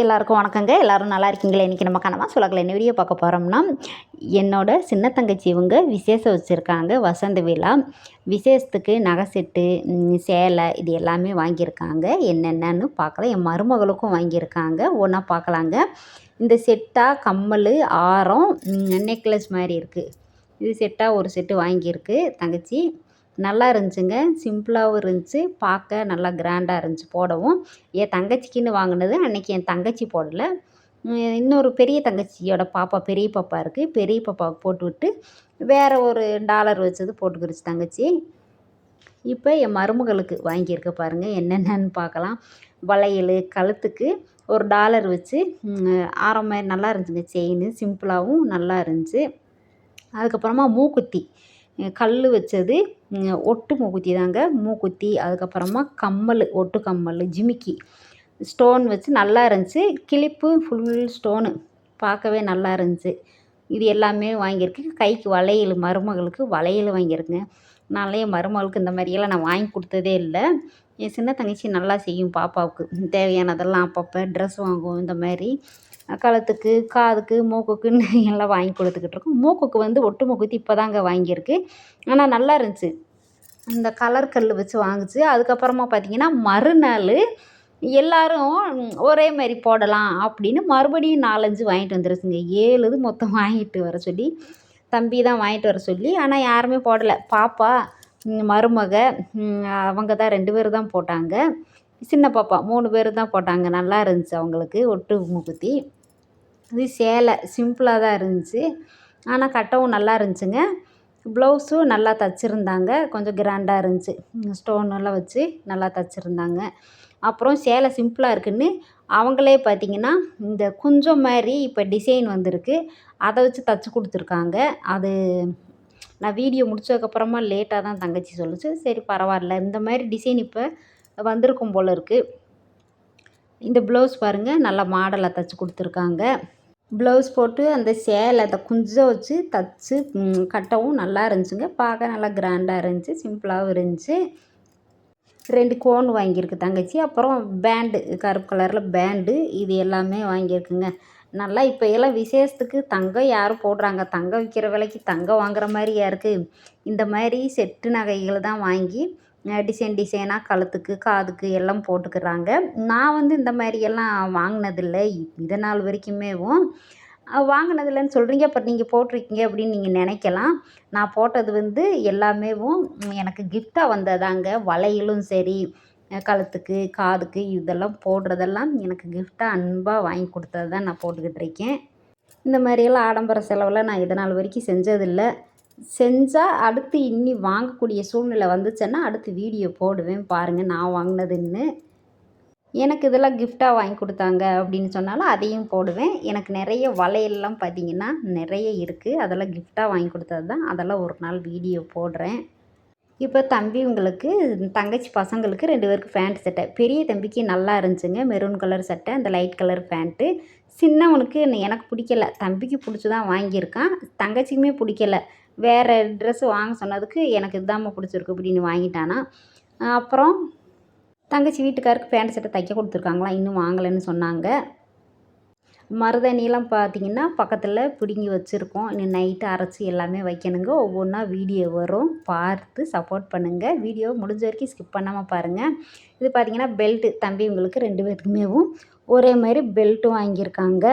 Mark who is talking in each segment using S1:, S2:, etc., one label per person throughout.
S1: எல்லாருக்கும் வணக்கங்க. எல்லோரும் நல்லா இருக்கீங்களா? இன்றைக்கி நம்ம கனவா சுலகில் என்ன வீடியோ பார்க்க போகிறோம்னா, என்னோட சின்ன தங்கச்சி இவங்க விசேஷம் வச்சுருக்காங்க. வசந்த விழா விசேஷத்துக்கு நகை செட்டு, சேலை இது எல்லாமே வாங்கியிருக்காங்க. என்னென்னு பார்க்கலாம். என் மருமகளுக்கும் வாங்கியிருக்காங்க. ஒன்றா பார்க்கலாங்க. இந்த செட்டாக கம்மல், ஆரம், நெக்லஸ் மாதிரி இருக்குது. இது செட்டாக ஒரு செட்டு வாங்கியிருக்கு தங்கச்சி. நல்லா இருந்துச்சுங்க. சிம்பிளாகவும் இருந்துச்சு. பார்க்க நல்லா கிராண்டாக இருந்துச்சு போடவும். என் தங்கச்சிக்குன்னு வாங்கினது அன்றைக்கி என் தங்கச்சி போடலை. இன்னொரு பெரிய தங்கச்சியோட பாப்பா, பெரிய பாப்பா இருக்குது. பெரிய பாப்பாவுக்கு போட்டுவிட்டு வேறு ஒரு டாலர் வச்சது போட்டுக்கிடுச்சு தங்கச்சி. இப்போ என் மருமகளுக்கு வாங்கியிருக்க பாருங்கள். என்னென்னு பார்க்கலாம். வளையல், கழுத்துக்கு ஒரு டாலர் வச்சு ஆரம் மாதிரி நல்லா இருந்துச்சுங்க. செயின் சிம்பிளாகவும் நல்லா இருந்துச்சு. அதுக்கப்புறமா மூக்குத்தி, கல் வச்சது, ஒட்டு மூக்குத்தி தாங்க. மூக்குத்தி, அதுக்கப்புறமா கம்மல், ஒட்டு கம்மல், ஜிமிக்கி ஸ்டோன் வச்சு நல்லா இருந்துச்சு. கிளிப்பு ஃபுல் ஸ்டோனு பார்க்கவே நல்லா இருந்துச்சு. இது எல்லாமே வாங்கியிருக்கு. கைக்கு வளையல், மருமகளுக்கு வளையல் வாங்கியிருக்குங்க. நான்லாம் என் மருமகளுக்கு இந்த மாதிரியெல்லாம் நான் வாங்கி கொடுத்ததே இல்லை. என் சின்ன தங்கச்சி நல்லா செய்யும். பாப்பாவுக்கு தேவையானதெல்லாம் அப்பப்போ ட்ரெஸ் வாங்குவோம். இந்த மாதிரி கழுத்துக்கு, காதுக்கு, மூக்குக்குன்னு எல்லாம் வாங்கி கொடுத்துக்கிட்டு இருக்கோம். மூக்குக்கு வந்து ஒட்டு மூக்குத்தி இப்போ தாங்க வாங்கியிருக்கு. ஆனால் நல்லா இருந்துச்சு. இந்த கலர் கல் வச்சு வாங்குச்சு. அதுக்கப்புறமா பார்த்திங்கன்னா மறுநாள் எல்லோரும் ஒரே மாதிரி போடலாம் அப்படின்னு மறுபடியும் 4-5 வாங்கிட்டு வந்துருச்சுங்க. 7 இது மொத்தம் வாங்கிட்டு வர சொல்லி, தம்பி தான் வாங்கிட்டு வர சொல்லி. ஆனால் யாருமே போடலை. பாப்பா, மருமக, அவங்க தான் 2 பேர் தான் போட்டாங்க. சின்ன பாப்பா 3 பேர் தான் போட்டாங்க. நல்லா இருந்துச்சு அவங்களுக்கு ஒட்டு மூக்குத்தி. இது சேலை சிம்பிளாக தான் இருந்துச்சு. ஆனால் கட்டவும் நல்லா இருந்துச்சுங்க. ப்ளவுஸும் நல்லா தைச்சிருந்தாங்க. கொஞ்சம் கிராண்டாக இருந்துச்சு. ஸ்டோனெல்லாம் வச்சு நல்லா தைச்சிருந்தாங்க. அப்புறம் சேலை சிம்பிளாக இருக்குதுன்னு அவங்களே பார்த்திங்கன்னா இந்த குஞ்சம் மாதிரி இப்போ டிசைன் வந்திருக்கு. அதை வச்சு தைச்சி கொடுத்துருக்காங்க. அது நான் வீடியோ முடித்ததுக்கப்புறமா லேட்டாக தான் தங்கச்சி சொல்லுச்சு. சரி பரவாயில்ல, இந்த மாதிரி டிசைன் இப்போ வந்திருக்கும் போல் இருக்குது. இந்த ப்ளவுஸ் பாருங்கள், நல்லா மாடலாக தைச்சி கொடுத்துருக்காங்க. ப்ளவுஸ் போட்டு அந்த சேலை அந்த குஞ்சம் வச்சு தைச்சி கட்டவும் நல்லா இருந்துச்சுங்க. பார்க்க நல்லா கிராண்டாக இருந்துச்சு. சிம்பிளாகவும் இருந்துச்சு. 2 கோன் வாங்கியிருக்கு தங்கச்சி. அப்புறம் பேண்டு, கருப்பு கலரில் பேண்டு, இது எல்லாமே வாங்கியிருக்குங்க. நல்லா இப்போ எல்லாம் விசேஷத்துக்கு தங்கம் யாரும் போடுறாங்க? தங்கம் விற்கிற விலைக்கு தங்கம் வாங்குற மாதிரியா இருக்குது? இந்த மாதிரி செட்டு நகைகள் தான் வாங்கி டிசைனாக கழுத்துக்கு, காதுக்கு எல்லாம் போட்டுக்கிறாங்க. நான் வந்து இந்த மாதிரியெல்லாம் வாங்கினதில்லை இது நாள் வரைக்குமேவும். வாங்கினதில்லன்னு சொல்கிறீங்க, அப்புறம் நீங்கள் போட்டிருக்கீங்க அப்படின்னு நீங்கள் நினைக்கலாம். நான் போட்டது வந்து எல்லாமேவும் எனக்கு கிஃப்டாக வந்ததாங்க. வளையலும் சரி, கழுத்துக்கு, காதுக்கு இதெல்லாம் போடுறதெல்லாம் எனக்கு கிஃப்டாக அன்பாக வாங்கி கொடுத்தது தான் நான் போட்டுக்கிட்டு இருக்கேன். இந்த மாதிரியெல்லாம் ஆடம்பர செலவெல்லாம் நான் இது நாள் வரைக்கும் செஞ்சதில்லை. செஞ்சால் அடுத்து இன்னி வாங்கக்கூடிய சூழ்நிலை வந்துச்சுன்னா அடுத்து வீடியோ போடுவேன் பாருங்கள் நான் வாங்கினதுன்னு. எனக்கு இதெல்லாம் கிஃப்டாக வாங்கி கொடுத்தாங்க அப்படின்னு சொன்னாலும் அதையும் போடுவேன். எனக்கு நிறைய வளையல்லாம் பார்த்திங்கன்னா நிறைய இருக்குது. அதெல்லாம் கிஃப்டாக வாங்கி கொடுத்தது தான். அதெல்லாம் ஒரு நாள் வீடியோ போடுறேன். இப்போ தம்பிங்களுக்கு, தங்கச்சி பசங்களுக்கு 2 பேருக்கு பேண்ட் சட்டை. பெரிய தம்பிக்கு நல்லா இருந்துச்சுங்க. மெரூன் கலர் சட்டை, அந்த லைட் கலர் பேண்ட்டு. சின்னவனுக்கு எனக்கு பிடிக்கல. தம்பிக்கு பிடிச்சி தான் வாங்கியிருக்கான். தங்கச்சிக்குமே பிடிக்கல. வேறு ட்ரெஸ்ஸு வாங்க சொன்னதுக்கு எனக்கு இதுதாம்மா பிடிச்சிருக்கு அப்படின்னு வாங்கிட்டானா. அப்புறம் தங்கச்சி வீட்டுக்காருக்கு பேண்ட் சட்டை தைக்க கொடுத்துருக்காங்களாம். இன்னும் வாங்கலைன்னு சொன்னாங்க. மருதாணியெல்லாம் பார்த்திங்கன்னா பக்கத்தில் பிடுங்கி வச்சுருக்கோம். இன்னும் நைட்டு அரைச்சி எல்லாமே வைக்கணுங்க. ஒவ்வொன்றா வீடியோ வரும், பார்த்து சப்போர்ட் பண்ணுங்கள். வீடியோ முடிஞ்ச வரைக்கும் ஸ்கிப் பண்ணாமல் பாருங்கள். இது பார்த்திங்கன்னா பெல்ட்டு, தம்பிங்களுக்கு 2 பேருக்குமேவும் ஒரே மாதிரி பெல்ட்டும் வாங்கியிருக்காங்க.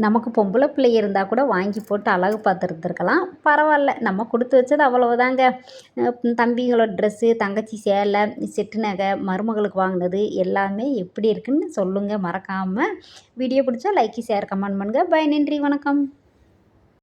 S1: நமக்கு பொம்பளை பிள்ளை இருந்தால் கூட வாங்கி போட்டு அழகு பார்த்துருந்துருக்கலாம். பரவாயில்ல, நம்ம கொடுத்து வச்சது அவ்வளவுதாங்க. தம்பிங்களோட ட்ரெஸ்ஸு, தங்கச்சி சேலை, செட்டு நகை, மருமகளுக்கு வாங்கினது எல்லாமே எப்படி இருக்குன்னு சொல்லுங்கள் மறக்காமல். வீடியோ பிடிச்சா லைக், ஷேர், கமெண்ட் பண்ணுங்கள். பை, நன்றி, வணக்கம்.